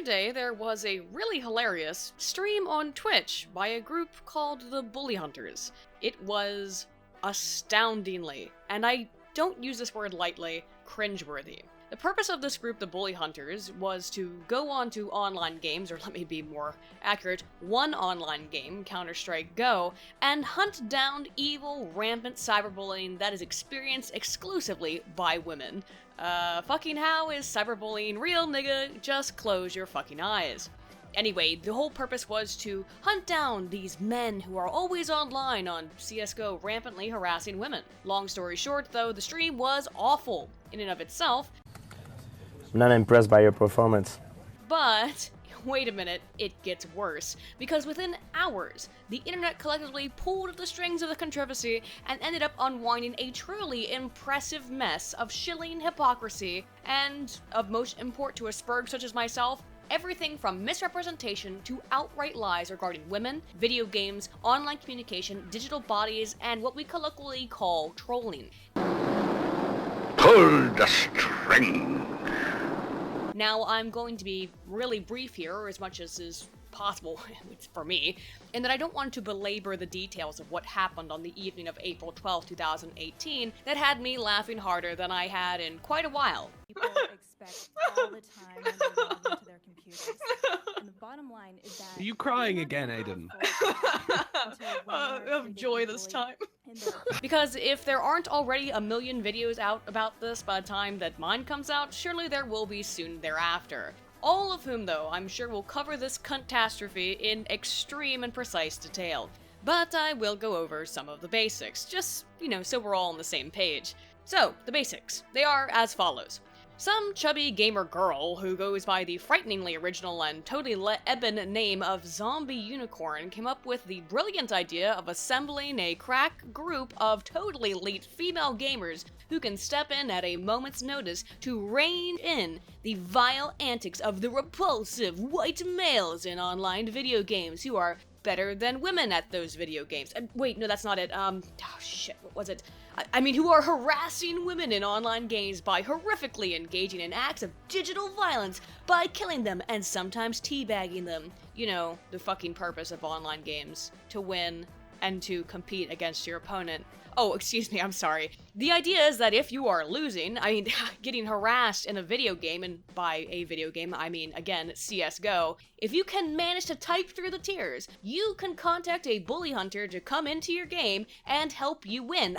day there was a really hilarious stream on Twitch by a group called the Bully Hunters. It was astoundingly, and I don't use this word lightly, cringeworthy. The purpose of this group, the Bully Hunters, was to go on to online games, or let me be more accurate, one online game, Counter-Strike Go, and hunt down evil, rampant cyberbullying that is experienced exclusively by women. Fucking how is cyberbullying real, nigga? Just close your fucking eyes. Anyway, the whole purpose was to hunt down these men who are always online on CSGO, rampantly harassing women. Long story short, though, the stream was awful in and of itself. I'm not impressed by your performance. But, wait a minute, it gets worse. Because within hours, the internet collectively pulled the strings of the controversy and ended up unwinding a truly impressive mess of shilling hypocrisy and, of most import to a spurg such as myself, everything from misrepresentation to outright lies regarding women, video games, online communication, digital bodies, and what we colloquially call trolling. Pull the string. Now, I'm going to be really brief here, or as much as is possible for me, in that I don't want to belabor the details of what happened on the evening of April 12, 2018 that had me laughing harder than I had in quite a while. People expect all the time when they log into their computers. And the bottom line is that... Are you crying again, Aiden? Of joy this time. Because if there aren't already a million videos out about this by the time that mine comes out, surely there will be soon thereafter. All of whom, though, I'm sure will cover this cuntastrophe in extreme and precise detail. But I will go over some of the basics, just, so we're all on the same page. So, the basics. They are as follows. Some chubby gamer girl who goes by the frighteningly original and totally ebon name of Zombie Unicorn came up with the brilliant idea of assembling a crack group of totally elite female gamers who can step in at a moment's notice to rein in the vile antics of the repulsive white males in online video games who are better than women at those video games. Wait, no, that's not it. Oh shit, what was it? Who are harassing women in online games by horrifically engaging in acts of digital violence by killing them and sometimes teabagging them. The fucking purpose of online games. To win and to compete against your opponent. Oh, excuse me, I'm sorry. The idea is that if you are losing, getting harassed in a video game, and by a video game, again, CSGO, if you can manage to type through the tears, you can contact a bully hunter to come into your game and help you win.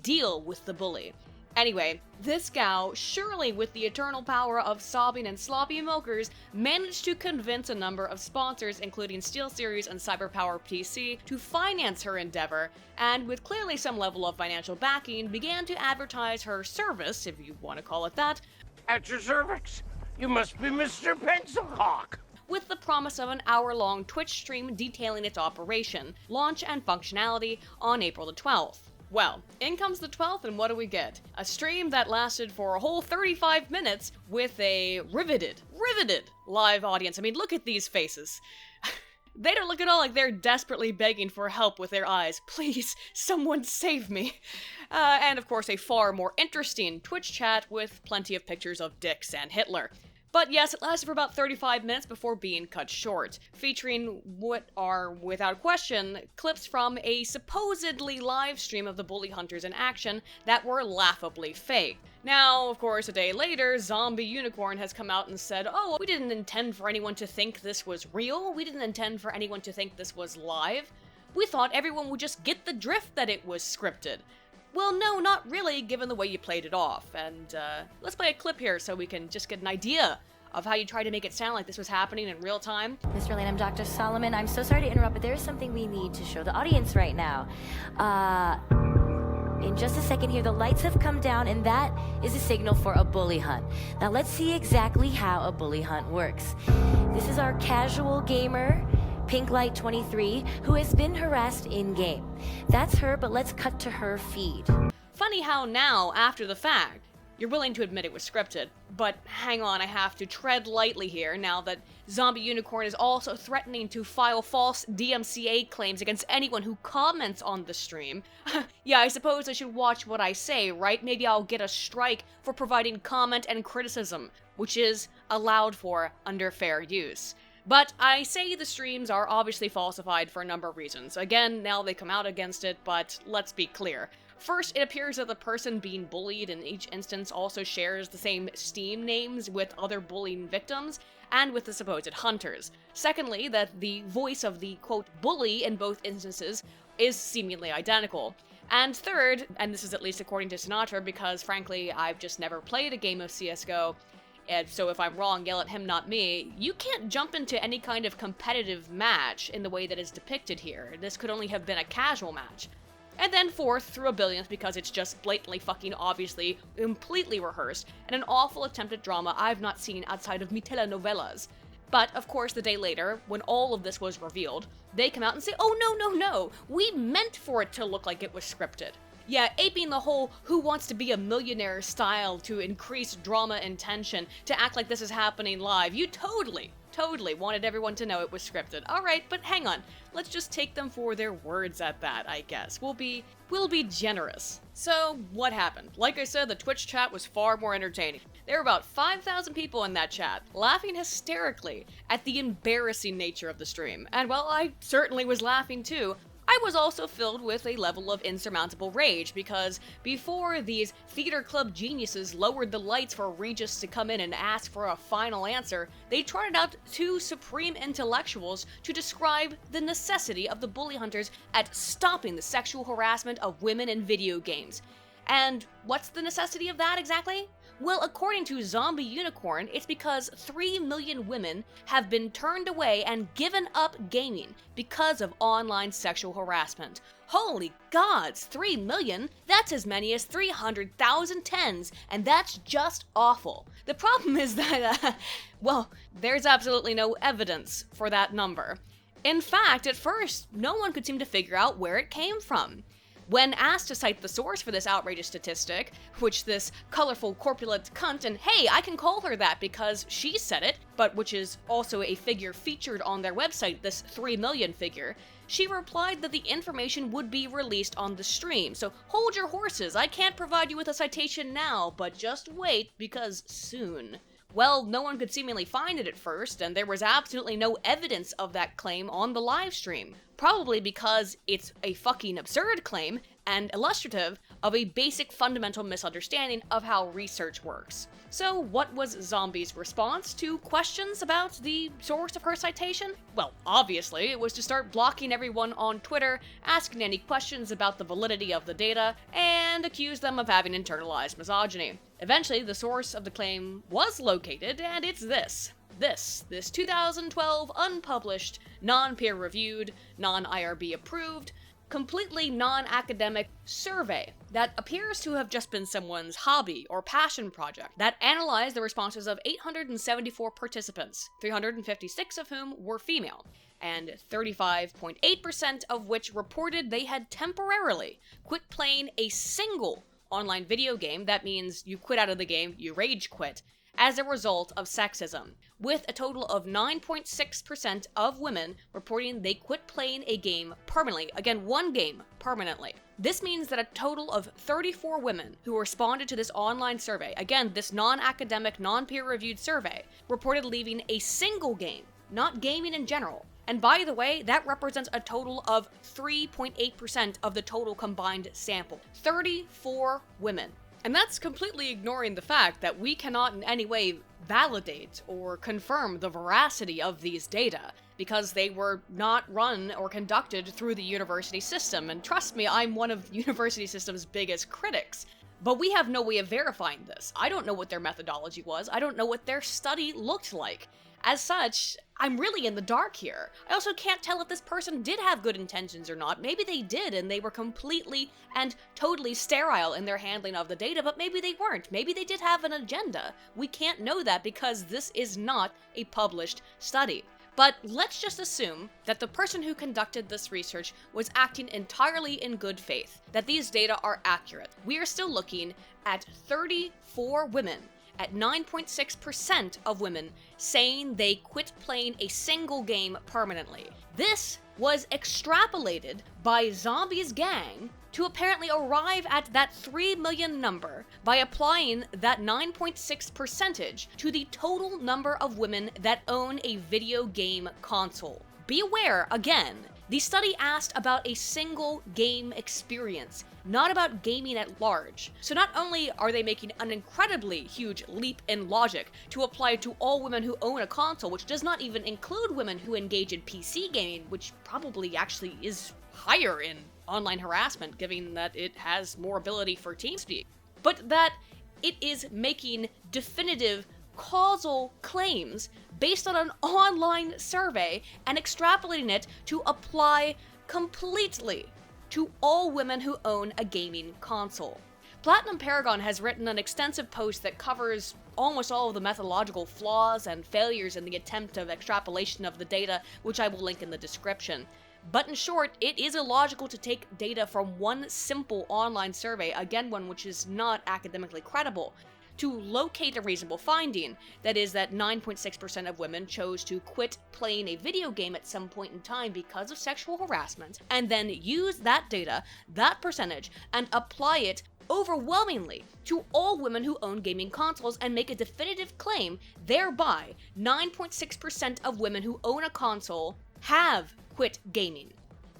Deal with the bully. Anyway, this gal, surely with the eternal power of sobbing and sloppy milkers, managed to convince a number of sponsors, including SteelSeries and CyberPower PC, to finance her endeavor, and with clearly some level of financial backing, began to advertise her service, if you want to call it that. At your cervix, you must be Mr. Pencilcock. With the promise of an hour-long Twitch stream detailing its operation, launch, and functionality on April the 12th. Well, in comes the 12th, and what do we get? A stream that lasted for a whole 35 minutes with a riveted live audience. Look at these faces. They don't look at all like they're desperately begging for help with their eyes. Please, someone save me. And of course, a far more interesting Twitch chat with plenty of pictures of dicks and Hitler. But yes, it lasted for about 35 minutes before being cut short, featuring what are, without question, clips from a supposedly live stream of the Bully Hunters in action that were laughably fake. Now, of course, a day later, Zombie Unicorn has come out and said, oh, we didn't intend for anyone to think this was real, we didn't intend for anyone to think this was live. We thought everyone would just get the drift that it was scripted. Well, no, not really, given the way you played it off, and let's play a clip here so we can just get an idea of how you try to make it sound like this was happening in real time. Mr. Layman, I'm Dr. Solomon. I'm so sorry to interrupt, but there is something we need to show the audience right now. In just a second here, the lights have come down, and that is a signal for a bully hunt. Now let's see exactly how a bully hunt works. This is our casual gamer, Pinklight23, who has been harassed in-game. That's her, but let's cut to her feed. Funny how now, after the fact, you're willing to admit it was scripted. But hang on, I have to tread lightly here now that Zombie Unicorn is also threatening to file false DMCA claims against anyone who comments on the stream. Yeah, I suppose I should watch what I say, right? Maybe I'll get a strike for providing comment and criticism, which is allowed for under fair use. But I say the streams are obviously falsified for a number of reasons. Again, now they come out against it, but let's be clear. First, it appears that the person being bullied in each instance also shares the same Steam names with other bullying victims, and with the supposed hunters. Secondly, that the voice of the, quote, bully in both instances is seemingly identical. And third, and this is at least according to Sinatra, because frankly, I've just never played a game of CSGO, and so if I'm wrong, yell at him, not me, you can't jump into any kind of competitive match in the way that is depicted here. This could only have been a casual match. And then fourth, through a billionth, because it's just blatantly fucking obviously completely rehearsed, and an awful attempt at drama I've not seen outside of mi telenovelas. But, of course, the day later, when all of this was revealed, they come out and say, oh no, we meant for it to look like it was scripted. Yeah, aping the whole who wants to be a millionaire style to increase drama and tension, to act like this is happening live. You totally wanted everyone to know it was scripted. Alright, but hang on. Let's just take them for their words at that, I guess. We'll be generous. So, what happened? Like I said, the Twitch chat was far more entertaining. There were about 5,000 people in that chat, laughing hysterically at the embarrassing nature of the stream. And well, I certainly was laughing too. I was also filled with a level of insurmountable rage, because before these theater club geniuses lowered the lights for Regis to come in and ask for a final answer, they trotted out two supreme intellectuals to describe the necessity of the bully hunters at stopping the sexual harassment of women in video games. And what's the necessity of that exactly? Well, according to Zombie Unicorn, it's because 3 million women have been turned away and given up gaming because of online sexual harassment. Holy gods, 3 million? That's as many as 300,000 tens, and that's just awful. The problem is that, well, there's absolutely no evidence for that number. In fact, at first, no one could seem to figure out where it came from. When asked to cite the source for this outrageous statistic, which this colorful, corpulent cunt, and hey, I can call her that because she said it, but which is also a figure featured on their website, this 3 million figure, she replied that the information would be released on the stream. So hold your horses, I can't provide you with a citation now, but just wait, because soon. Well, no one could seemingly find it at first, and there was absolutely no evidence of that claim on the live stream. Probably because it's a fucking absurd claim, and illustrative of a basic fundamental misunderstanding of how research works. So what was Zombie's response to questions about the source of her citation? Well, obviously, it was to start blocking everyone on Twitter, asking any questions about the validity of the data, and accuse them of having internalized misogyny. Eventually, the source of the claim was located, and it's this 2012 unpublished, non-peer-reviewed, non-IRB approved, completely non-academic survey that appears to have just been someone's hobby or passion project that analyzed the responses of 874 participants, 356 of whom were female, and 35.8% of which reported they had temporarily quit playing a single online video game. That means you quit out of the game, you rage quit, as a result of sexism, with a total of 9.6% of women reporting they quit playing a game permanently. Again, one game permanently. This means that a total of 34 women who responded to this online survey, again, this non-academic, non-peer-reviewed survey, reported leaving a single game, not gaming in general. And by the way, that represents a total of 3.8% of the total combined sample. 34 women. And that's completely ignoring the fact that we cannot in any way validate or confirm the veracity of these data, because they were not run or conducted through the university system. And trust me, I'm one of the university system's biggest critics. But we have no way of verifying this. I don't know what their methodology was. I don't know what their study looked like. As such, I'm really in the dark here. I also can't tell if this person did have good intentions or not. Maybe they did, and they were completely and totally sterile in their handling of the data, but maybe they weren't. Maybe they did have an agenda. We can't know that because this is not a published study. But let's just assume that the person who conducted this research was acting entirely in good faith, that these data are accurate. We are still looking at 34 women, at 9.6% of women saying they quit playing a single game permanently. This was extrapolated by Zombie's gang to apparently arrive at that 3 million number by applying that 9.6% to the total number of women that own a video game console. Be aware, again, the study asked about a single game experience, not about gaming at large. So not only are they making an incredibly huge leap in logic to apply to all women who own a console, which does not even include women who engage in PC gaming, which probably actually is higher in online harassment, given that it has more ability for TeamSpeak, but that it is making definitive causal claims based on an online survey and extrapolating it to apply completely to all women who own a gaming console. Platinum Paragon has written an extensive post that covers almost all of the methodological flaws and failures in the attempt of extrapolation of the data, which I will link in the description. But in short, it is illogical to take data from one simple online survey, again one which is not academically credible, to locate a reasonable finding, that is that 9.6% of women chose to quit playing a video game at some point in time because of sexual harassment, and then use that data, that percentage, and apply it overwhelmingly to all women who own gaming consoles and make a definitive claim, thereby 9.6% of women who own a console have quit gaming.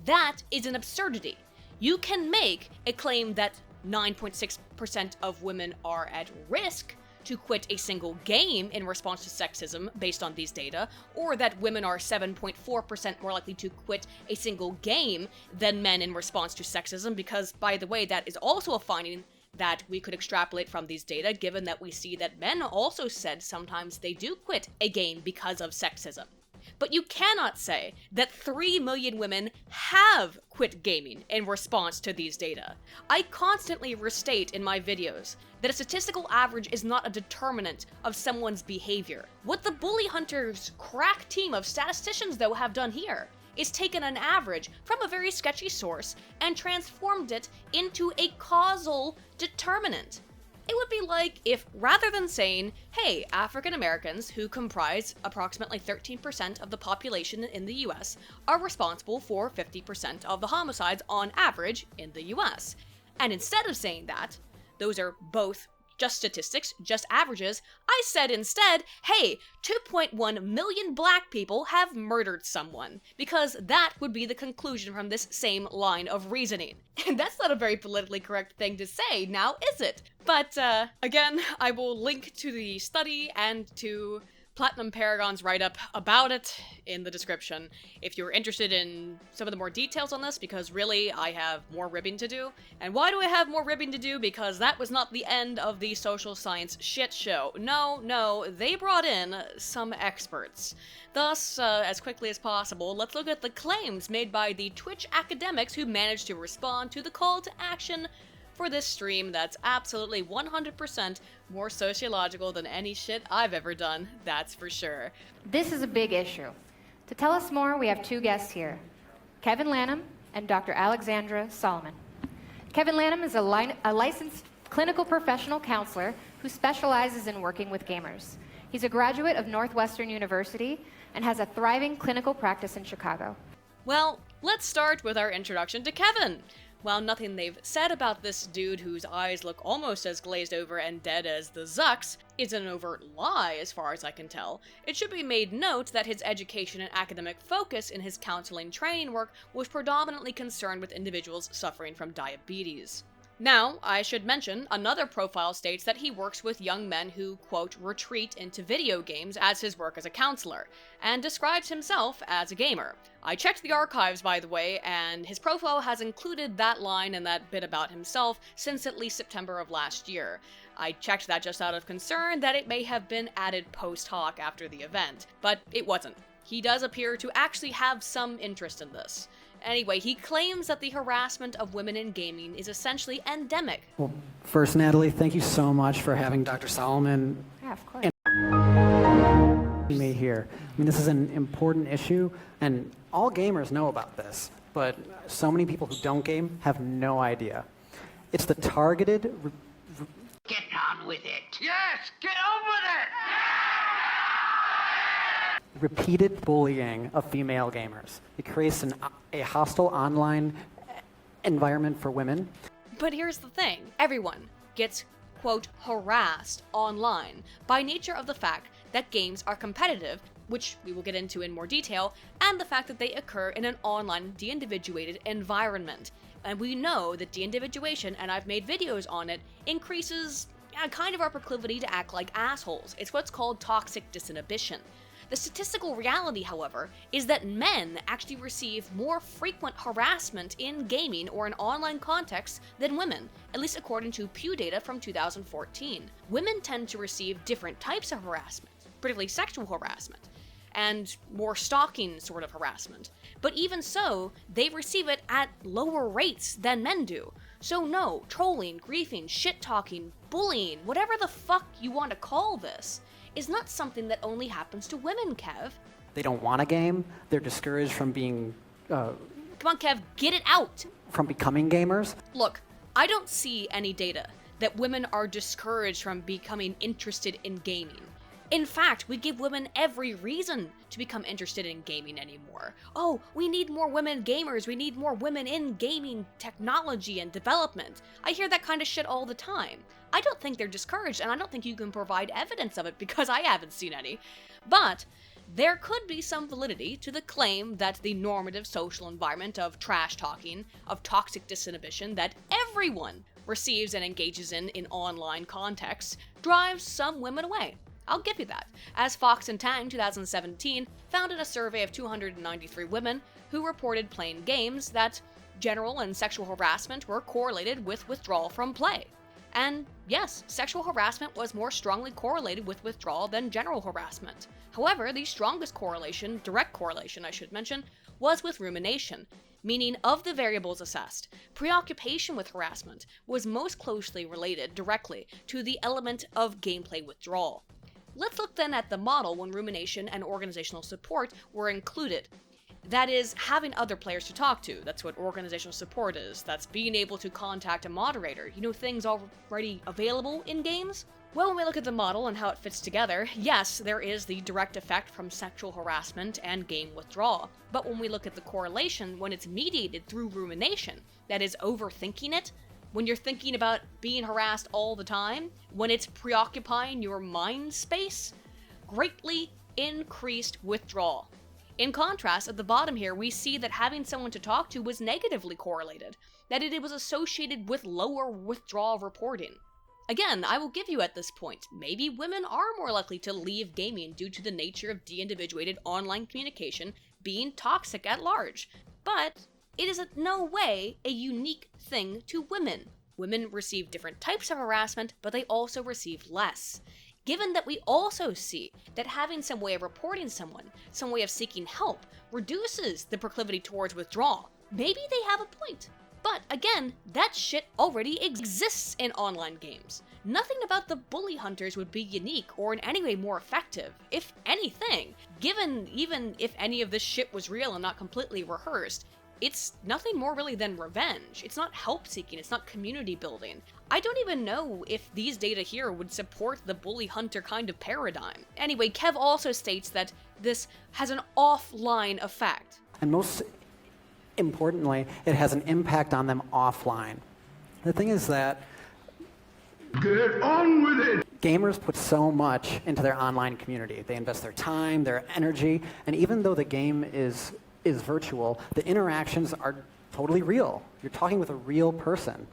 That is an absurdity. You can make a claim that 9.6% of women are at risk to quit a single game in response to sexism based on these data, or that women are 7.4% more likely to quit a single game than men in response to sexism, because, by the way, that is also a finding that we could extrapolate from these data, given that we see that men also said sometimes they do quit a game because of sexism. But you cannot say that 3 million women have quit gaming in response to these data. I constantly restate in my videos that a statistical average is not a determinant of someone's behavior. What the Bully Hunters' crack team of statisticians, though, have done here is taken an average from a very sketchy source and transformed it into a causal determinant. It would be like if, rather than saying, hey, African Americans, who comprise approximately 13% of the population in the US, are responsible for 50% of the homicides on average in the US. And instead of saying that, those are both just statistics, just averages, I said instead, hey, 2.1 million black people have murdered someone, because that would be the conclusion from this same line of reasoning. And that's not a very politically correct thing to say, now is it? But, again, I will link to the study and to Platinum Paragon's write-up about it in the description if you're interested in some of the more details on this, because really, I have more ribbing to do. And why do I have more ribbing to do? Because that was not the end of the social science shit show. No, they brought in some experts. Thus, as quickly as possible, let's look at the claims made by the Twitch academics who managed to respond to the call to action for this stream that's absolutely 100% more sociological than any shit I've ever done, that's for sure. This is a big issue. To tell us more, we have two guests here, Kevin Lanham and Dr. Alexandra Solomon. Kevin Lanham is a licensed clinical professional counselor who specializes in working with gamers. He's a graduate of Northwestern University and has a thriving clinical practice in Chicago. Well, let's start with our introduction to Kevin. While nothing they've said about this dude whose eyes look almost as glazed over and dead as the Zucks is an overt lie as far as I can tell, it should be made note that his education and academic focus in his counseling training work was predominantly concerned with individuals suffering from diabetes. Now, I should mention, another profile states that he works with young men who, quote, retreat into video games as his work as a counselor, and describes himself as a gamer. I checked the archives, by the way, and his profile has included that line and that bit about himself since at least September of last year. I checked that just out of concern that it may have been added post hoc after the event, but it wasn't. He does appear to actually have some interest in this. Anyway, he claims that the harassment of women in gaming is essentially endemic. Well, first, Natalie, thank you so much for having Dr. Solomon. Yeah, of course. Me here. I mean, this is an important issue, and all gamers know about this, but so many people who don't game have no idea. It's the targeted... Get on with it. Yes, get on with it! repeated bullying of female gamers. It creates a hostile online environment for women. But here's the thing. Everyone gets, quote, harassed online by nature of the fact that games are competitive, which we will get into in more detail, and the fact that they occur in an online de-individuated environment. And we know that de-individuation, and I've made videos on it, increases kind of our proclivity to act like assholes. It's what's called toxic disinhibition. The statistical reality, however, is that men actually receive more frequent harassment in gaming or in online contexts than women, at least according to Pew data from 2014. Women tend to receive different types of harassment, particularly sexual harassment, and more stalking sort of harassment. But even so, they receive it at lower rates than men do. So no, trolling, griefing, shit-talking, bullying, whatever the fuck you want to call this, is not something that only happens to women, Kev. They don't want a game. They're discouraged from being... Come on, Kev, get it out! From becoming gamers. Look, I don't see any data that women are discouraged from becoming interested in gaming. In fact, we give women every reason to become interested in gaming anymore. Oh, we need more women gamers, we need more women in gaming technology and development. I hear that kind of shit all the time. I don't think they're discouraged, and I don't think you can provide evidence of it because I haven't seen any. But there could be some validity to the claim that the normative social environment of trash talking, of toxic disinhibition that everyone receives and engages in online contexts drives some women away. I'll give you that, as Fox and Tang 2017 found in a survey of 293 women who reported playing games that general and sexual harassment were correlated with withdrawal from play. And yes, sexual harassment was more strongly correlated with withdrawal than general harassment. However, the strongest correlation, direct correlation I should mention, was with rumination, meaning of the variables assessed, preoccupation with harassment was most closely related directly to the element of gameplay withdrawal. Let's look then at the model when rumination and organizational support were included. That is, having other players to talk to. That's what organizational support is. That's being able to contact a moderator. You know, things already available in games? Well, when we look at the model and how it fits together, yes, there is the direct effect from sexual harassment and game withdrawal. But when we look at the correlation, when it's mediated through rumination, that is, overthinking it, when you're thinking about being harassed all the time, when it's preoccupying your mind space, greatly increased withdrawal. In contrast, at the bottom here, we see that having someone to talk to was negatively correlated, that it was associated with lower withdrawal reporting. Again, I will give you at this point, maybe women are more likely to leave gaming due to the nature of de-individuated online communication being toxic at large, but it is in no way a unique thing to women. Women receive different types of harassment, but they also receive less. Given that we also see that having some way of reporting someone, some way of seeking help, reduces the proclivity towards withdrawal, maybe they have a point. But again, that shit already exists in online games. Nothing about the bully hunters would be unique or in any way more effective, if anything. Given even if any of this shit was real and not completely rehearsed, it's nothing more really than revenge. It's not help-seeking, it's not community building. I don't even know if these data here would support the bully hunter kind of paradigm. Anyway, Kev also states that this has an offline effect. And most importantly, it has an impact on them offline. The thing is that... Get on with it! Gamers put so much into their online community. They invest their time, their energy, and even though the game is virtual, the interactions are totally real. You're talking with a real person.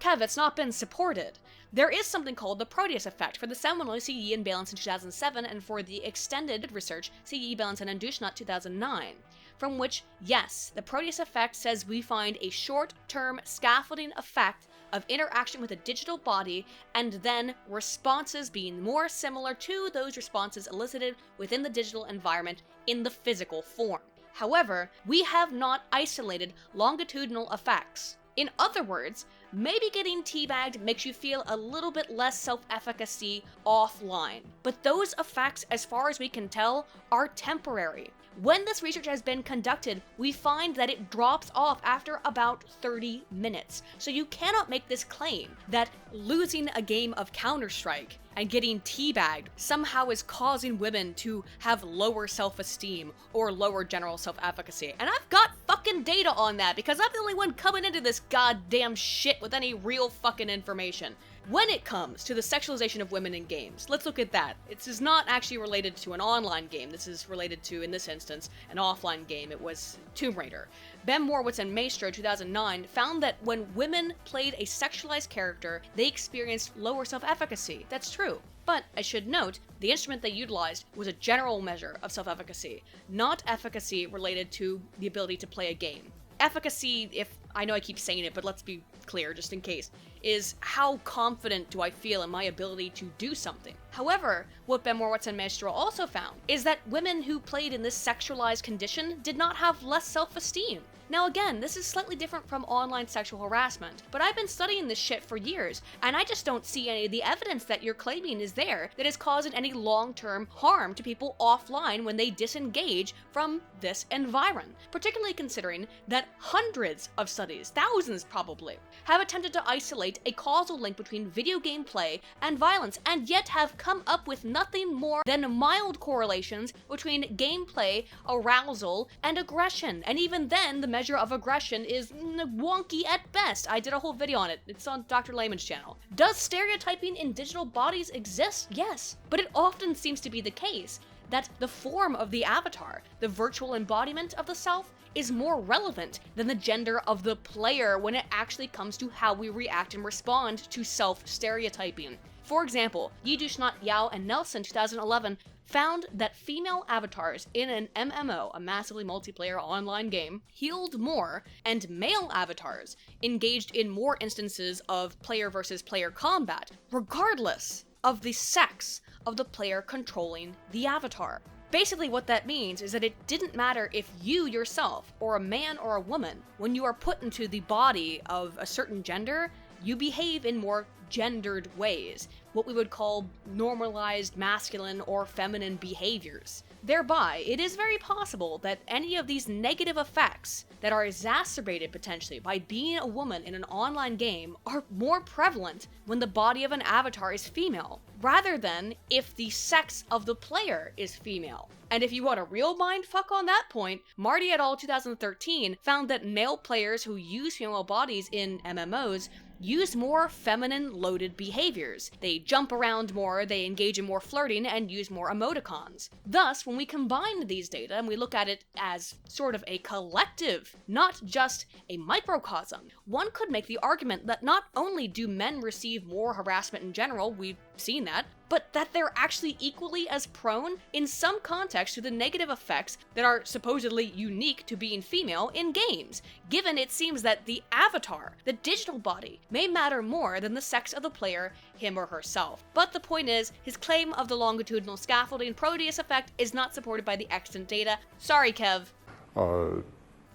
Kev, it's not been supported. There is something called the Proteus effect for the seminal CE imbalance in 2007 and for the extended research CE balance and Indushnaut 2009, from which, yes, the Proteus effect says we find a short-term scaffolding effect of interaction with a digital body and then responses being more similar to those responses elicited within the digital environment in the physical form. However, we have not isolated longitudinal effects In other words, maybe getting teabagged makes you feel a little bit less self-efficacy offline. But those effects, as far as we can tell, are temporary. When this research has been conducted, we find that it drops off after about 30 minutes. So you cannot make this claim that losing a game of Counter-Strike and getting teabagged somehow is causing women to have lower self-esteem or lower general self-efficacy. And I've got fucking data on that because I'm the only one coming into this goddamn shit with any real fucking information. When it comes to the sexualization of women in games, let's look at that. This is not actually related to an online game. This is related to, in this instance, an offline game. It was Tomb Raider. Ben Morowitz and Maestro, 2009, found that when women played a sexualized character, they experienced lower self-efficacy. That's true. But I should note, the instrument they utilized was a general measure of self-efficacy, not efficacy related to the ability to play a game. Efficacy, if I know I keep saying it, but let's be clear just in case, is how confident do I feel in my ability to do something. However, what Ben Morowitz and Maestro also found is that women who played in this sexualized condition did not have less self-esteem. Now again, this is slightly different from online sexual harassment, but I've been studying this shit for years, and I just don't see any of the evidence that you're claiming is there that is causing any long-term harm to people offline when they disengage from this environment, particularly considering that hundreds of studies, thousands probably, have attempted to isolate a causal link between video game play and violence, and yet have come up with nothing more than mild correlations between gameplay, arousal, and aggression, and even then the measure of aggression is wonky at best. I did a whole video on it. It's on Dr. Layman's channel. Does stereotyping in digital bodies exist? Yes, but it often seems to be the case that the form of the avatar, the virtual embodiment of the self, is more relevant than the gender of the player when it actually comes to how we react and respond to self-stereotyping. For example, Yidushnot, Yao, and Nelson, 2011, found that female avatars in an MMO, a massively multiplayer online game, healed more, and male avatars engaged in more instances of player versus player combat, regardless of the sex of the player controlling the avatar. Basically what that means is that it didn't matter if you yourself, or a man or a woman, when you are put into the body of a certain gender, you behave in more gendered ways, what we would call normalized masculine or feminine behaviors. Thereby, it is very possible that any of these negative effects that are exacerbated potentially by being a woman in an online game are more prevalent when the body of an avatar is female, rather than if the sex of the player is female. And if you want a real mindfuck on that point, Marty et al. 2013 found that male players who use female bodies in MMOs use more feminine-loaded behaviors. They jump around more, they engage in more flirting, and use more emoticons. Thus, when we combine these data and we look at it as sort of a collective, not just a microcosm, one could make the argument that not only do men receive more harassment in general, we've seen that, but that they're actually equally as prone in some context to the negative effects that are supposedly unique to being female in games, given it seems that the avatar, the digital body, may matter more than the sex of the player, him or herself. But the point is, his claim of the longitudinal scaffolding Proteus effect is not supported by the extant data. Sorry, Kev.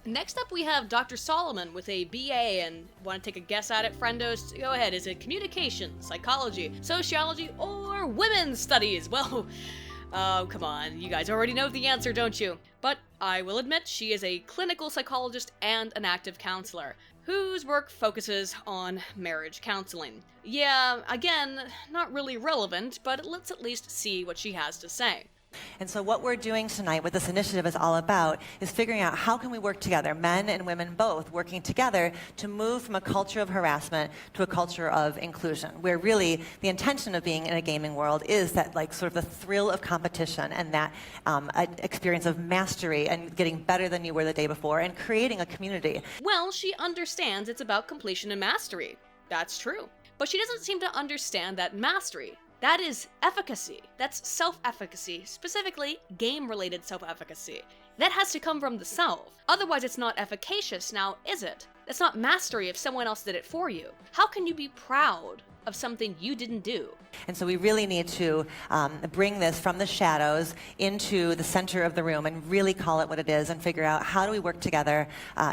Next up we have Dr. Solomon with a BA, and want to take a guess at it, friendos? Go ahead, is it communication, psychology, sociology, or women's studies? Well, oh, come on, you guys already know the answer, don't you? But I will admit she is a clinical psychologist and an active counselor, whose work focuses on marriage counseling. Yeah, again, not really relevant, but let's at least see what she has to say. And so what we're doing tonight, what this initiative is all about, is figuring out how can we work together, men and women both, working together to move from a culture of harassment to a culture of inclusion, where really the intention of being in a gaming world is that like sort of the thrill of competition and that experience of mastery and getting better than you were the day before and creating a community. Well, she understands it's about completion and mastery. That's true. But she doesn't seem to understand that mastery, that is efficacy. That's self-efficacy, specifically game-related self-efficacy. That has to come from the self. Otherwise it's not efficacious now, is it? That's not mastery if someone else did it for you. How can you be proud of something you didn't do. And so we really need to bring this from the shadows into the center of the room and really call it what it is and figure out how do we work together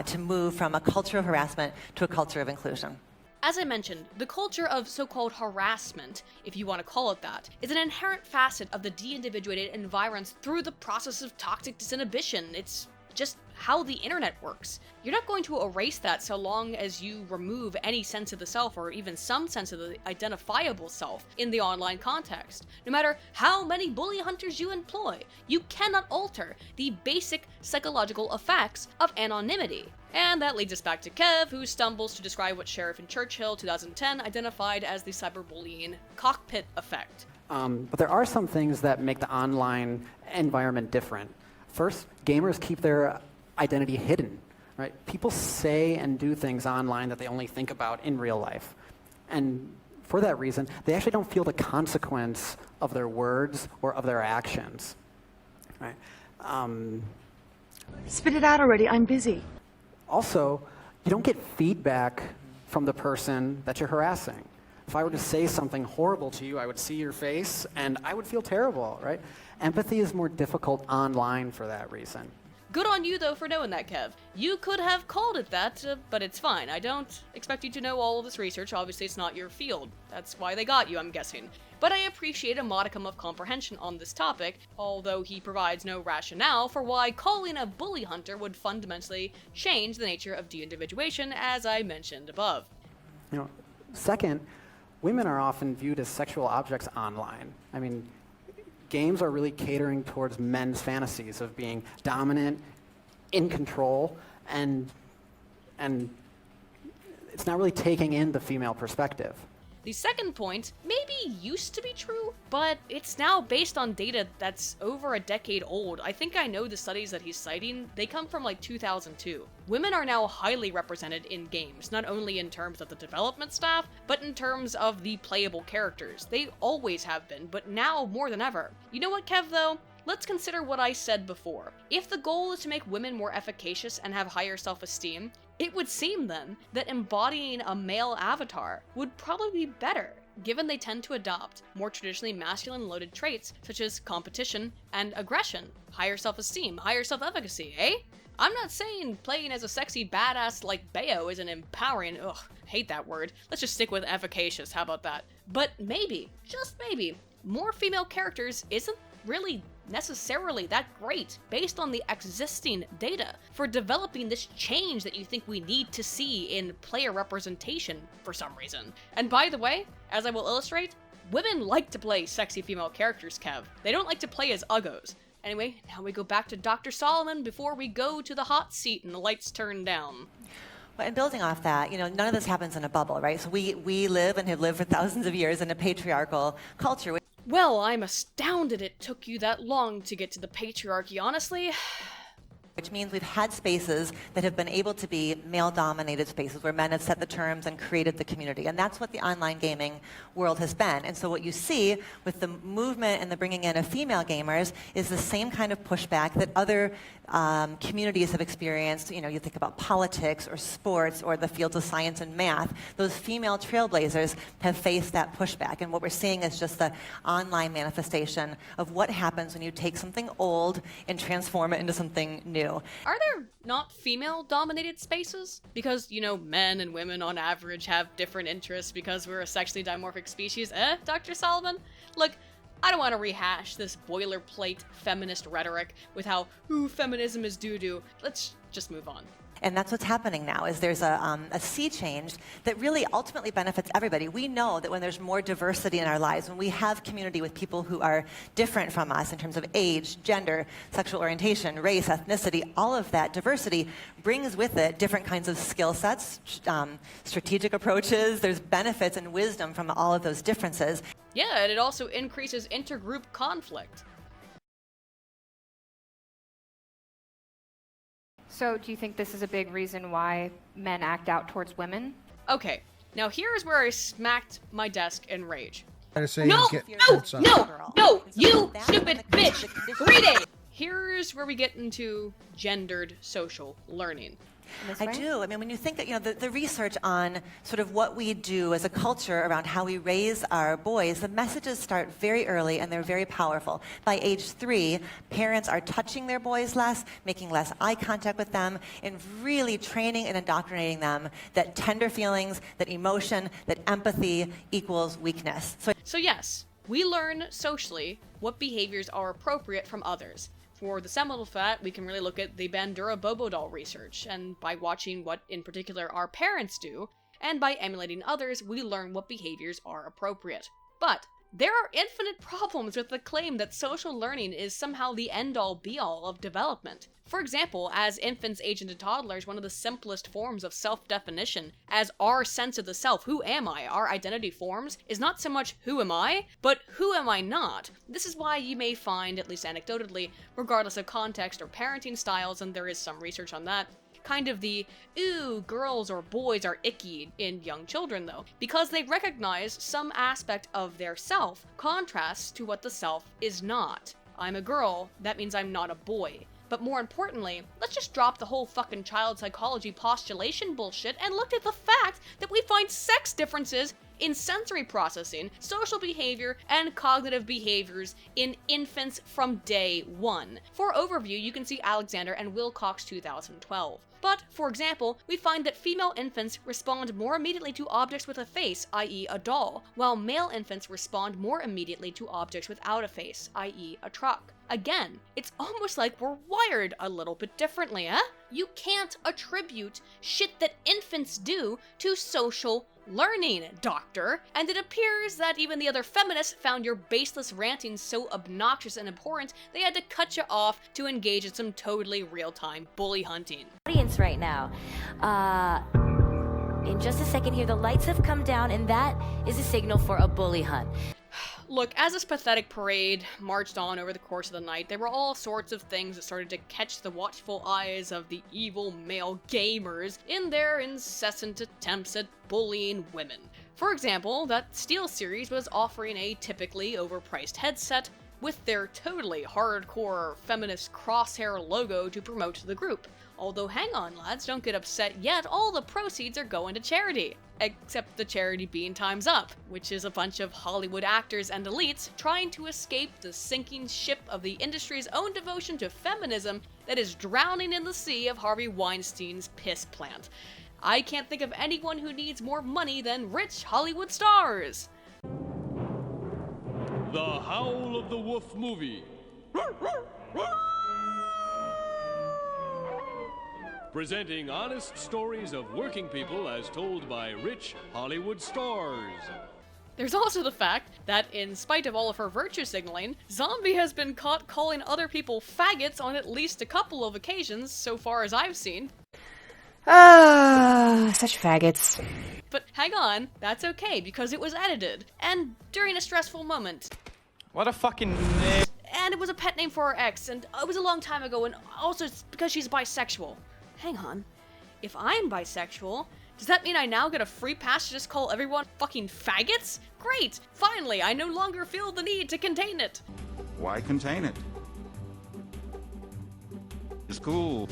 to move from a culture of harassment to a culture of inclusion. As I mentioned, the culture of so-called harassment, if you want to call it that, is an inherent facet of the de-individuated environs through the process of toxic disinhibition. It's just how the internet works. You're not going to erase that so long as you remove any sense of the self or even some sense of the identifiable self in the online context. No matter how many bully hunters you employ, you cannot alter the basic psychological effects of anonymity. And that leads us back to Kev, who stumbles to describe what Sheriff in Churchill 2010 identified as the cyberbullying cockpit effect. But there are some things that make the online environment different. First, gamers keep their identity hidden, right? People say and do things online that they only think about in real life. And for that reason, they actually don't feel the consequence of their words or of their actions, right? Spit it out already, I'm busy. Also, you don't get feedback from the person that you're harassing. If I were to say something horrible to you, I would see your face and I would feel terrible, right? Empathy is more difficult online for that reason. Good on you, though, for knowing that, Kev. You could have called it that, but it's fine. I don't expect you to know all of this research. Obviously, it's not your field. That's why they got you, I'm guessing. But I appreciate a modicum of comprehension on this topic, although he provides no rationale for why calling a bully hunter would fundamentally change the nature of de-individuation, as I mentioned above. You know, second, women are often viewed as sexual objects online. I mean, games are really catering towards men's fantasies of being dominant, in control, and it's not really taking in the female perspective. The second point maybe used to be true, but it's now based on data that's over a decade old. I think I know the studies that he's citing, they come from like 2002. Women are now highly represented in games, not only in terms of the development staff, but in terms of the playable characters. They always have been, but now more than ever. You know what, Kev, though? Let's consider what I said before. If the goal is to make women more efficacious and have higher self-esteem, it would seem then that embodying a male avatar would probably be better, given they tend to adopt more traditionally masculine-loaded traits such as competition and aggression, higher self-esteem, higher self-efficacy, eh? I'm not saying playing as a sexy badass like Bayo isn't empowering, ugh, hate that word. Let's just stick with efficacious, how about that? But maybe, just maybe, more female characters isn't really necessarily that great based on the existing data for developing this change that you think we need to see in player representation for some reason. And by the way, as I will illustrate, women like to play sexy female characters, Kev. They don't like to play as uggos. Anyway, now we go back to Dr. Solomon before we go to the hot seat and the lights turn down. Well, and building off that, you know, none of this happens in a bubble, right? So we live and have lived for thousands of years in a patriarchal culture. Well, I'm astounded it took you that long to get to the patriarchy, honestly. Which means we've had spaces that have been able to be male-dominated spaces where men have set the terms and created the community. And that's what the online gaming world has been. And so what you see with the movement and the bringing in of female gamers is the same kind of pushback that other communities have experienced. You know, you think about politics or sports or the fields of science and math. Those female trailblazers have faced that pushback. And what we're seeing is just the online manifestation of what happens when you take something old and transform it into something new. Are there not female-dominated spaces? Because, you know, men and women on average have different interests because we're a sexually dimorphic species, Dr. Solomon? Look, I don't want to rehash this boilerplate feminist rhetoric with how, ooh, feminism is doo-doo. Let's just move on. And that's what's happening now, is there's a sea change that really ultimately benefits everybody. We know that when there's more diversity in our lives, when we have community with people who are different from us in terms of age, gender, sexual orientation, race, ethnicity, all of that diversity brings with it different kinds of skill sets, strategic approaches. There's benefits and wisdom from all of those differences. Yeah, and it also increases intergroup conflict. So do you think this is a big reason why men act out towards women? Okay, now here's where I smacked my desk in rage. No, you stupid bitch! Read it! Here's here's where we get into gendered social learning. I do. I mean, when you think that, the research on sort of what we do as a culture around how we raise our boys, the messages start very early and they're very powerful. By age 3, parents are touching their boys less, making less eye contact with them, and really training and indoctrinating them that tender feelings, that emotion, that empathy equals weakness. So yes, we learn socially what behaviors are appropriate from others. For the seminal fat, we can really look at the Bandura Bobo doll research, and by watching what in particular our parents do, and by emulating others, we learn what behaviors are appropriate. But there are infinite problems with the claim that social learning is somehow the end-all be-all of development. For example, as infants age into toddlers, one of the simplest forms of self-definition, as our sense of the self, who am I, our identity forms, is not so much who am I, but who am I not. This is why you may find, at least anecdotally, regardless of context or parenting styles, and there is some research on that, kind of the, ooh, girls or boys are icky in young children though, because they recognize some aspect of their self contrasts to what the self is not. I'm a girl, that means I'm not a boy. But more importantly, let's just drop the whole fucking child psychology postulation bullshit and look at the fact that we find sex differences in sensory processing, social behavior, and cognitive behaviors in infants from day 1. For overview, you can see Alexander and Wilcox 2012. But, for example, we find that female infants respond more immediately to objects with a face, i.e. a doll, while male infants respond more immediately to objects without a face, i.e. a truck. Again, it's almost like we're wired a little bit differently, eh? You can't attribute shit that infants do to social learning, doctor. And it appears that even the other feminists found your baseless ranting so obnoxious and abhorrent, they had to cut you off to engage in some totally real-time bully hunting. Audience right now. In just a second here, the lights have come down, and that is a signal for a bully hunt. Look, as this pathetic parade marched on over the course of the night, there were all sorts of things that started to catch the watchful eyes of the evil male gamers in their incessant attempts at bullying women. For example, that SteelSeries was offering a typically overpriced headset with their totally hardcore feminist crosshair logo to promote the group. Although hang on lads, don't get upset yet, all the proceeds are going to charity. Except the charity being Time's Up, which is a bunch of Hollywood actors and elites trying to escape the sinking ship of the industry's own devotion to feminism that is drowning in the sea of Harvey Weinstein's piss plant. I can't think of anyone who needs more money than rich Hollywood stars. The Howl of the Wolf movie. Presenting honest stories of working people as told by rich Hollywood stars. There's also the fact that, in spite of all of her virtue signaling, Zombie has been caught calling other people faggots on at least a couple of occasions, so far as I've seen. Such faggots. But hang on, that's okay, because it was edited, and during a stressful moment. What a fucking... And it was a pet name for her ex, and it was a long time ago, and also it's because she's bisexual. Hang on. If I'm bisexual, does that mean I now get a free pass to just call everyone fucking faggots? Great! Finally, I no longer feel the need to contain it. Why contain it? It's cool.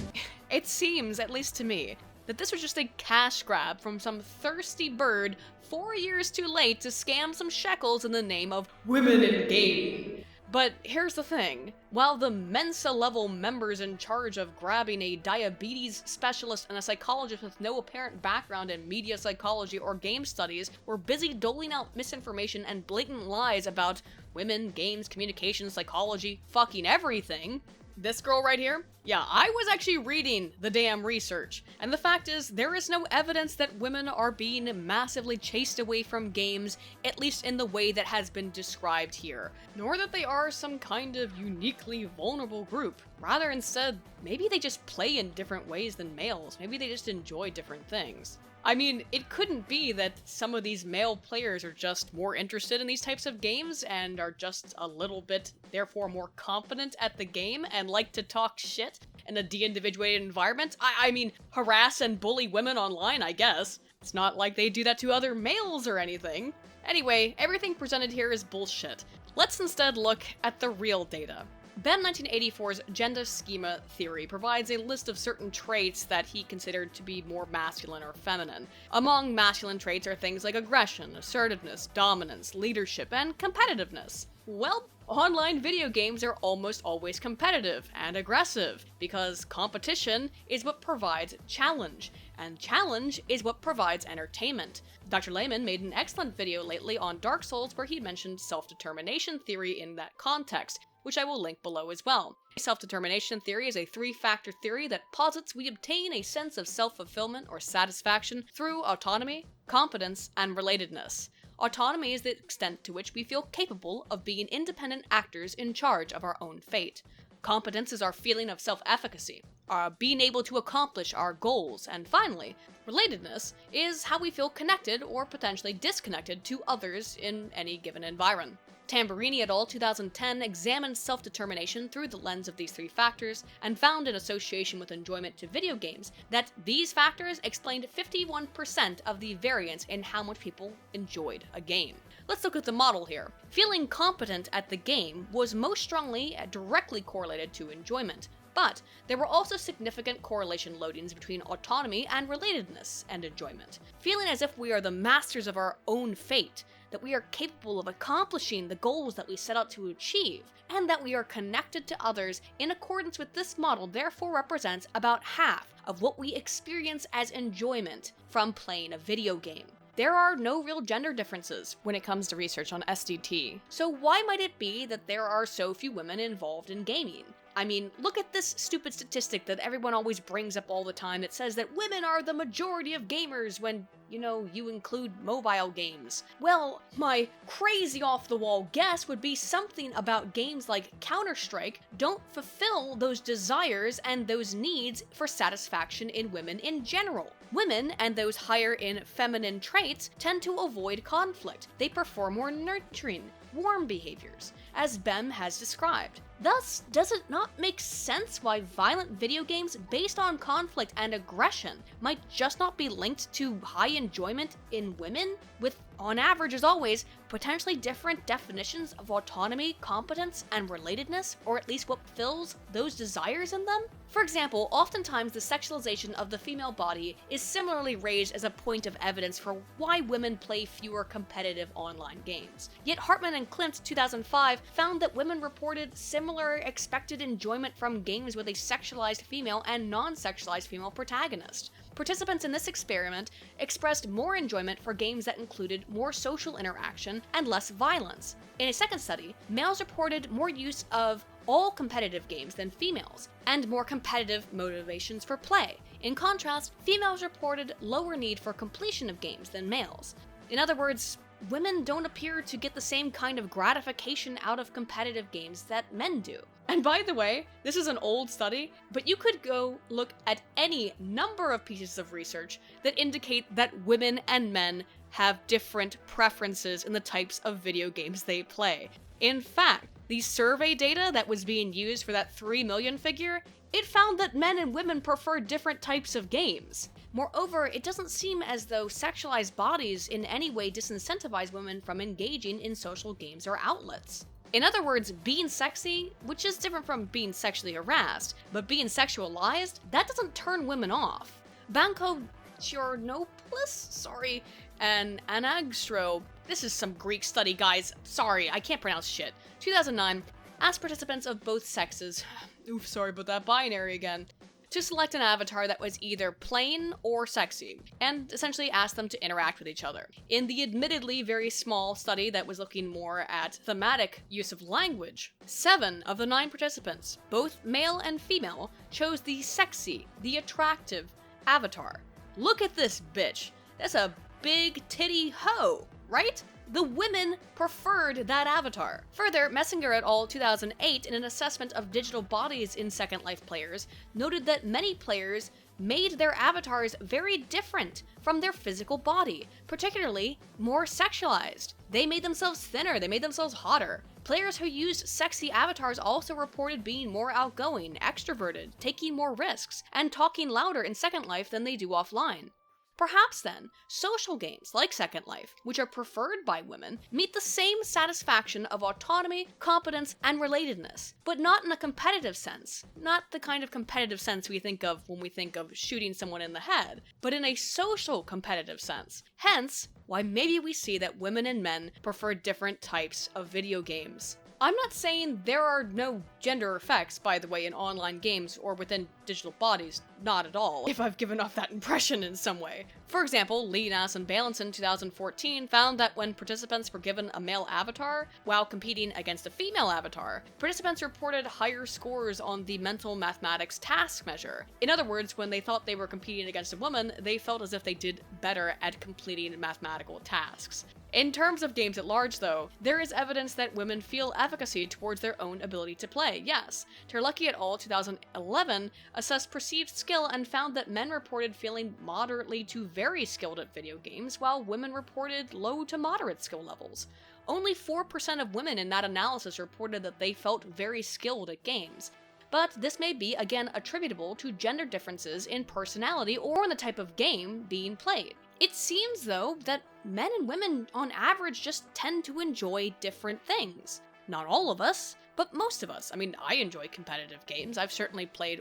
It seems, at least to me, that this was just a cash grab from some thirsty bird 4 years too late to scam some shekels in the name of women in gaming. But here's the thing. While the Mensa-level members in charge of grabbing a diabetes specialist and a psychologist with no apparent background in media psychology or game studies were busy doling out misinformation and blatant lies about women, games, communication, psychology, fucking everything, this girl right here? Yeah, I was actually reading the damn research, and the fact is, there is no evidence that women are being massively chased away from games, at least in the way that has been described here, nor that they are some kind of uniquely vulnerable group. Rather, instead, maybe they just play in different ways than males, maybe they just enjoy different things. I mean, it couldn't be that some of these male players are just more interested in these types of games and are just a little bit, therefore, more confident at the game and like to talk shit in a de-individuated environment. I mean, harass and bully women online, I guess. It's not like they do that to other males or anything. Anyway, everything presented here is bullshit. Let's instead look at the real data. Ben 1984's gender schema theory provides a list of certain traits that he considered to be more masculine or feminine. Among masculine traits are things like aggression, assertiveness, dominance, leadership, and competitiveness. Well, online video games are almost always competitive and aggressive, because competition is what provides challenge, and challenge is what provides entertainment. Dr. Layman made an excellent video lately on Dark Souls where he mentioned self-determination theory in that context, which I will link below as well. Self-determination theory is a three-factor theory that posits we obtain a sense of self-fulfillment or satisfaction through autonomy, competence, and relatedness. Autonomy is the extent to which we feel capable of being independent actors in charge of our own fate. Competence is our feeling of self-efficacy, our being able to accomplish our goals, and finally, relatedness is how we feel connected or potentially disconnected to others in any given environment. Tamburini et al. 2010 examined self-determination through the lens of these three factors and found in association with enjoyment to video games that these factors explained 51% of the variance in how much people enjoyed a game. Let's look at the model here. Feeling competent at the game was most strongly directly correlated to enjoyment, but there were also significant correlation loadings between autonomy and relatedness and enjoyment. Feeling as if we are the masters of our own fate, that we are capable of accomplishing the goals that we set out to achieve, and that we are connected to others in accordance with this model therefore represents about half of what we experience as enjoyment from playing a video game. There are no real gender differences when it comes to research on SDT, so why might it be that there are so few women involved in gaming? I mean, look at this stupid statistic that everyone always brings up all the time that says that women are the majority of gamers when, you include mobile games. Well, my crazy off-the-wall guess would be something about games like Counter-Strike don't fulfill those desires and those needs for satisfaction in women in general. Women, and those higher in feminine traits, tend to avoid conflict. They prefer more nurturing, warm behaviors, as Bem has described. Thus, does it not make sense why violent video games based on conflict and aggression might just not be linked to high enjoyment in women, with, on average as always, potentially different definitions of autonomy, competence, and relatedness, or at least what fills those desires in them? For example, oftentimes the sexualization of the female body is similarly raised as a point of evidence for why women play fewer competitive online games. Yet Hartman and Klimt 2005 found that women reported similar expected enjoyment from games with a sexualized female and non-sexualized female protagonist. Participants in this experiment expressed more enjoyment for games that included more social interaction and less violence. In a second study, males reported more use of all competitive games than females, and more competitive motivations for play. In contrast, females reported lower need for completion of games than males. In other words, women don't appear to get the same kind of gratification out of competitive games that men do. And by the way, this is an old study, but you could go look at any number of pieces of research that indicate that women and men have different preferences in the types of video games they play. In fact, the survey data that was being used for that 3 million figure, it found that men and women prefer different types of games. Moreover, it doesn't seem as though sexualized bodies in any way disincentivize women from engaging in social games or outlets. In other words, being sexy, which is different from being sexually harassed, but being sexualized, that doesn't turn women off. Banko Chornopoulos, and Anagstro, this is some Greek study, guys, sorry, I can't pronounce shit, 2009, asked participants of both sexes, oof, sorry about that binary again, to select an avatar that was either plain or sexy, and essentially asked them to interact with each other. In the admittedly very small study that was looking more at thematic use of language, 7 of the 9 participants, both male and female, chose the sexy, the attractive avatar. Look at this bitch. That's a big titty hoe, right? The women preferred that avatar. Further, Messinger et al. 2008, in an assessment of digital bodies in Second Life players, noted that many players made their avatars very different from their physical body, particularly more sexualized. They made themselves thinner, they made themselves hotter. Players who used sexy avatars also reported being more outgoing, extroverted, taking more risks, and talking louder in Second Life than they do offline. Perhaps then, social games like Second Life, which are preferred by women, meet the same satisfaction of autonomy, competence, and relatedness, but not in a competitive sense. Not the kind of competitive sense we think of when we think of shooting someone in the head, but in a social competitive sense. Hence, why maybe we see that women and men prefer different types of video games. I'm not saying there are no gender effects, by the way, in online games or within digital bodies. Not at all, if I've given off that impression in some way. For example, Lee, Nass, and Balance in 2014 found that when participants were given a male avatar while competing against a female avatar, participants reported higher scores on the mental mathematics task measure. In other words, when they thought they were competing against a woman, they felt as if they did better at completing mathematical tasks. In terms of games at large, though, there is evidence that women feel efficacy towards their own ability to play, yes. Terlecki et al. 2011 assessed perceived skill and found that men reported feeling moderately to very skilled at video games, while women reported low to moderate skill levels. Only 4% of women in that analysis reported that they felt very skilled at games. But this may be, again, attributable to gender differences in personality or in the type of game being played. It seems, though, that men and women, on average, just tend to enjoy different things. Not all of us, but most of us. I mean, I enjoy competitive games. I've certainly played,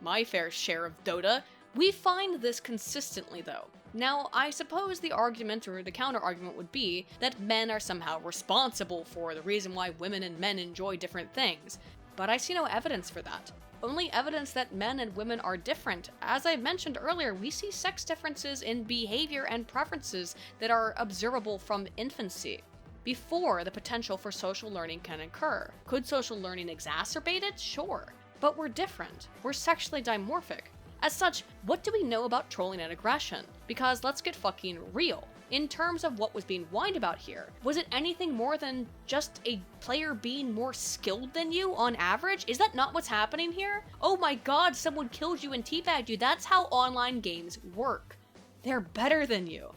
my fair share of Dota. We find this consistently, though. Now, I suppose the argument or the counter-argument would be that men are somehow responsible for the reason why women and men enjoy different things. But I see no evidence for that. Only evidence that men and women are different. As I mentioned earlier, we see sex differences in behavior and preferences that are observable from infancy, before the potential for social learning can occur. Could social learning exacerbate it? Sure. But we're different. We're sexually dimorphic. As such, what do we know about trolling and aggression? Because let's get fucking real. In terms of what was being whined about here, was it anything more than just a player being more skilled than you on average? Is that not what's happening here? Oh my god, someone killed you and teabagged you. That's how online games work. They're better than you.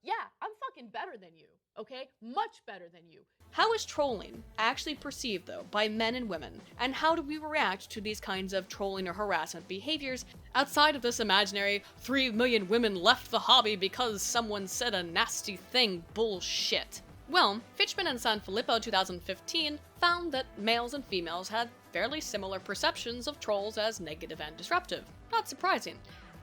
Yeah, I'm fucking better than you, okay? Much better than you. How is trolling actually perceived, though, by men and women? And how do we react to these kinds of trolling or harassment behaviors outside of this imaginary 3 million women left the hobby because someone said a nasty thing bullshit? Well, Fitchman and Sanfilippo 2015 found that males and females had fairly similar perceptions of trolls as negative and disruptive. Not surprising.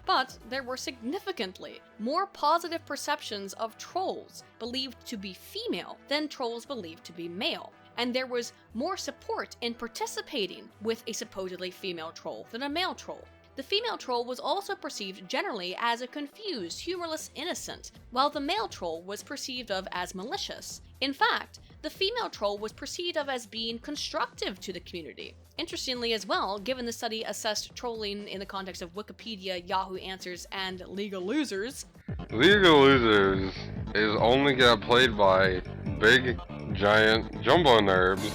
But there were significantly more positive perceptions of trolls believed to be female than trolls believed to be male. And there was more support in participating with a supposedly female troll than a male troll. The female troll was also perceived generally as a confused, humorless innocent, while the male troll was perceived of as malicious. In fact, the female troll was perceived of as being constructive to the community. Interestingly as well, given the study assessed trolling in the context of Wikipedia, Yahoo Answers, and League of Losers. League of Losers is only got played by big, giant, jumbo nerds.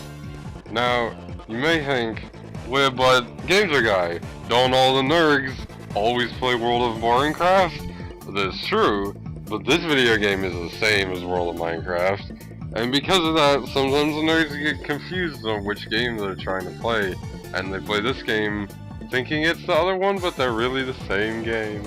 Now, you may think, well, but Gamer Guy, don't all the nerds always play World of Minecraft? That's true, but this video game is the same as World of Minecraft. And because of that, sometimes the nerds get confused on which game they're trying to play, and they play this game thinking it's the other one, but they're really the same game.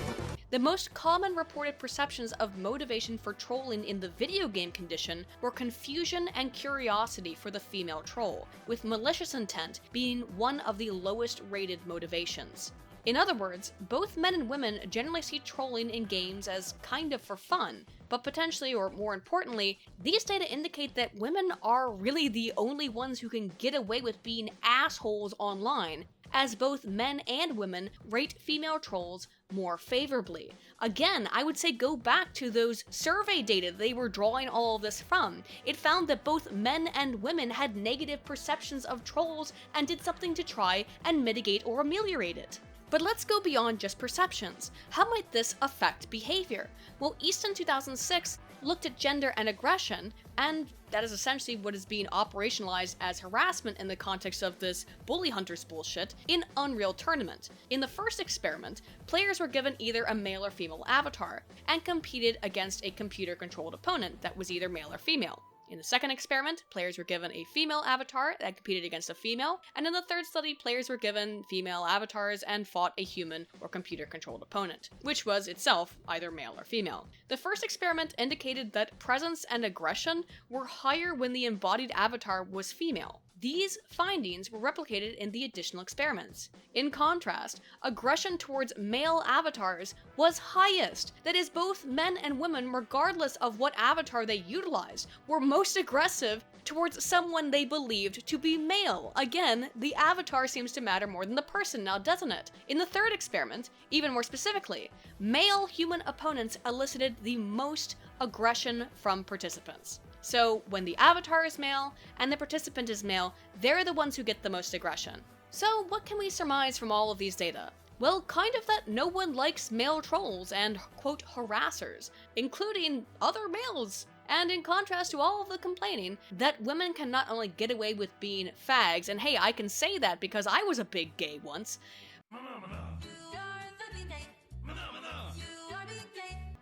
The most common reported perceptions of motivation for trolling in the video game condition were confusion and curiosity for the female troll, with malicious intent being one of the lowest rated motivations. In other words, both men and women generally see trolling in games as kind of for fun, but potentially, or more importantly, these data indicate that women are really the only ones who can get away with being assholes online, as both men and women rate female trolls more favorably. Again, I would say go back to those survey data they were drawing all of this from. It found that both men and women had negative perceptions of trolls and did something to try and mitigate or ameliorate it. But let's go beyond just perceptions. How might this affect behavior? Well, Easton 2006 looked at gender and aggression, and that is essentially what is being operationalized as harassment in the context of this bully hunters bullshit in Unreal Tournament. In the first experiment, players were given either a male or female avatar, and competed against a computer-controlled opponent that was either male or female. In the second experiment, players were given a female avatar that competed against a female, and in the third study, players were given female avatars and fought a human or computer-controlled opponent, which was itself either male or female. The first experiment indicated that presence and aggression were higher when the embodied avatar was female. These findings were replicated in the additional experiments. In contrast, aggression towards male avatars was highest. That is, both men and women, regardless of what avatar they utilized, were most aggressive towards someone they believed to be male. Again, the avatar seems to matter more than the person now, doesn't it? In the third experiment, even more specifically, male human opponents elicited the most aggression from participants. So when the avatar is male and the participant is male, they're the ones who get the most aggression. So what can we surmise from all of these data? Well, kind of that no one likes male trolls and, quote, harassers, including other males. And in contrast to all of the complaining, that women can not only get away with being fags, and hey, I can say that because I was a big gay once,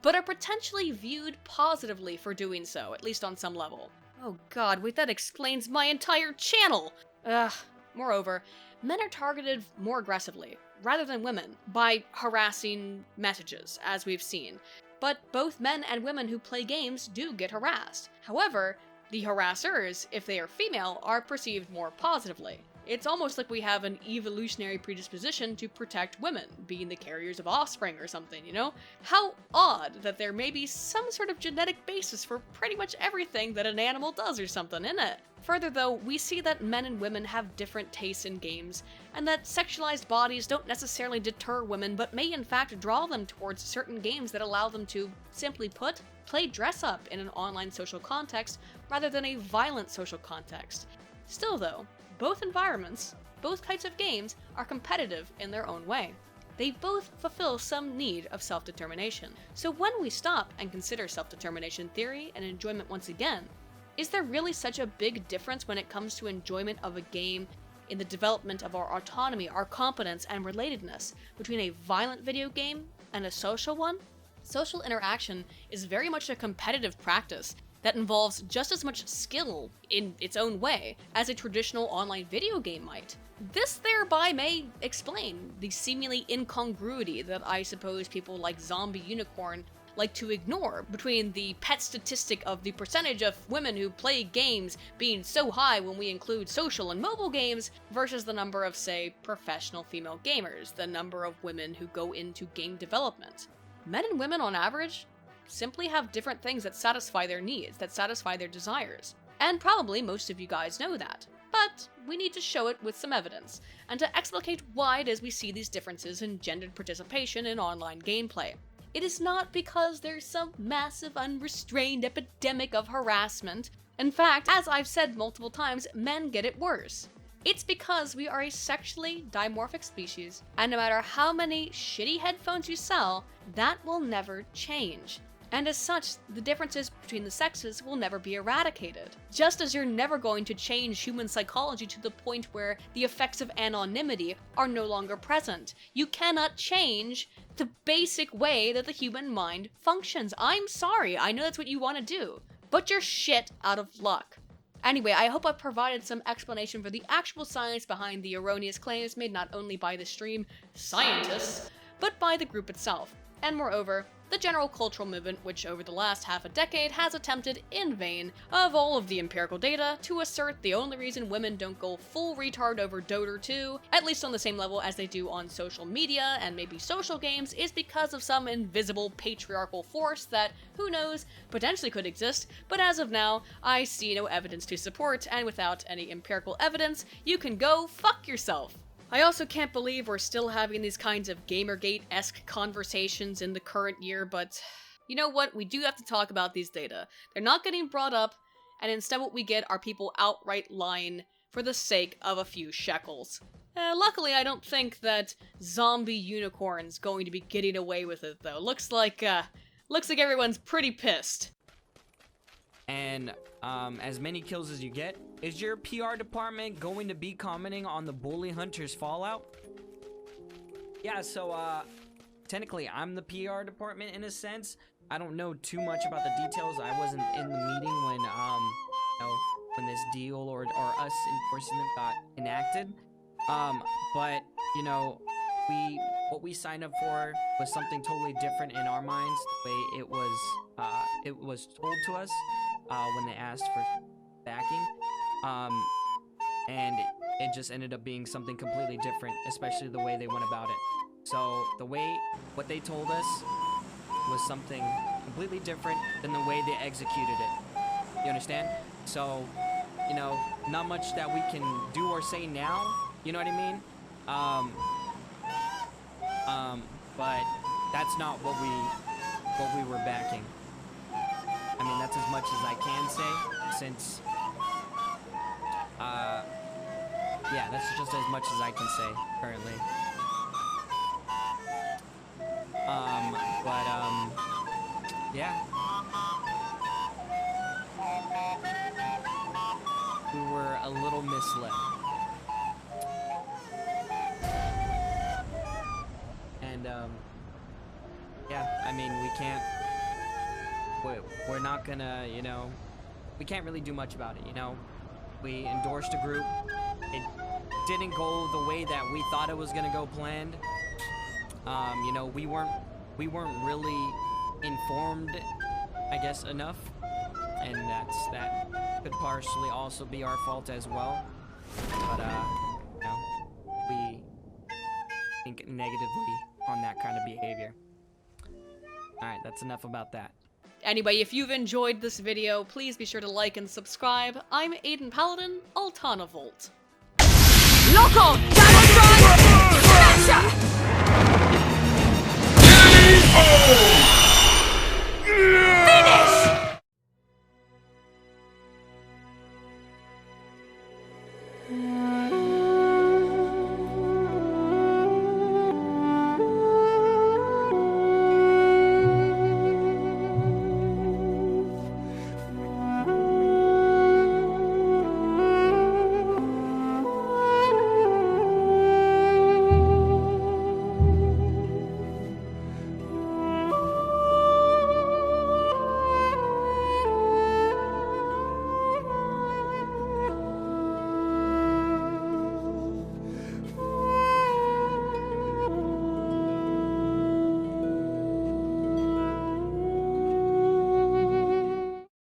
but are potentially viewed positively for doing so, at least on some level. Oh god, wait, that explains my entire channel! Ugh. Moreover, men are targeted more aggressively, rather than women, by harassing messages, as we've seen. But both men and women who play games do get harassed. However, the harassers, if they are female, are perceived more positively. It's almost like we have an evolutionary predisposition to protect women, being the carriers of offspring or something, you know? How odd that there may be some sort of genetic basis for pretty much everything that an animal does or something, isn't it? Further though, we see that men and women have different tastes in games, and that sexualized bodies don't necessarily deter women, but may in fact draw them towards certain games that allow them to, simply put, play dress-up in an online social context rather than a violent social context. Still though, both environments, both types of games, are competitive in their own way. They both fulfill some need of self-determination. So when we stop and consider self-determination theory and enjoyment once again, is there really such a big difference when it comes to enjoyment of a game in the development of our autonomy, our competence, and relatedness between a violent video game and a social one? Social interaction is very much a competitive practice that involves just as much skill in its own way as a traditional online video game might. This thereby may explain the seemingly incongruity that I suppose people like Zombie Unicorn like to ignore between the pet statistic of the percentage of women who play games being so high when we include social and mobile games versus the number of, say, professional female gamers, the number of women who go into game development. Men and women on average simply have different things that satisfy their needs, that satisfy their desires. And probably most of you guys know that. But we need to show it with some evidence, and to explicate why it is we see these differences in gendered participation in online gameplay. It is not because there's some massive unrestrained epidemic of harassment. In fact, as I've said multiple times, men get it worse. It's because we are a sexually dimorphic species, and no matter how many shitty headphones you sell, that will never change. And as such, the differences between the sexes will never be eradicated. Just as you're never going to change human psychology to the point where the effects of anonymity are no longer present. You cannot change the basic way that the human mind functions. I'm sorry, I know that's what you want to do, but you're shit out of luck. Anyway, I hope I've provided some explanation for the actual science behind the erroneous claims made not only by the stream scientists, but by the group itself. And moreover, the general cultural movement which over the last half a decade has attempted in vain of all of the empirical data to assert the only reason women don't go full retard over Dota 2, at least on the same level as they do on social media and maybe social games, is because of some invisible patriarchal force that, who knows, potentially could exist, but as of now, I see no evidence to support, and without any empirical evidence, you can go fuck yourself. I also can't believe we're still having these kinds of Gamergate-esque conversations in the current year, but you know what? We do have to talk about these data. They're not getting brought up, and instead what we get are people outright lying for the sake of a few shekels. Luckily, I don't think that Zombie Unicorn's going to be getting away with it, though. Looks like everyone's pretty pissed. And as many kills as you get, is your PR department going to be commenting on the bully hunters fallout? Yeah, so technically I'm the PR department in a sense. I don't know too much about the details. I wasn't in the meeting you know, when this deal or us enforcing them got enacted. But you know, what we signed up for was something totally different in our minds. The way it was told to us when they asked for backing, and it just ended up being something completely different, especially the way they went about it. So what they told us was something completely different than the way they executed it. You understand? So, you know, not much that we can do or say now. You know what I mean? But that's not what we were backing. I mean, that's as much as I can say, since, yeah, that's just as much as I can say currently. Yeah. We were a little misled. And, yeah, I mean, we're not gonna, you know, we can't really do much about it, you know? We endorsed a group. It didn't go the way that we thought it was gonna go planned. You know, we weren't really informed, I guess, enough. And that could partially also be our fault as well. But, you know, we think negatively on that kind of behavior. Alright, that's enough about that. Anyway, if you've enjoyed this video, please be sure to like and subscribe. I'm Aiden Paladin, Altana Volt. Loco!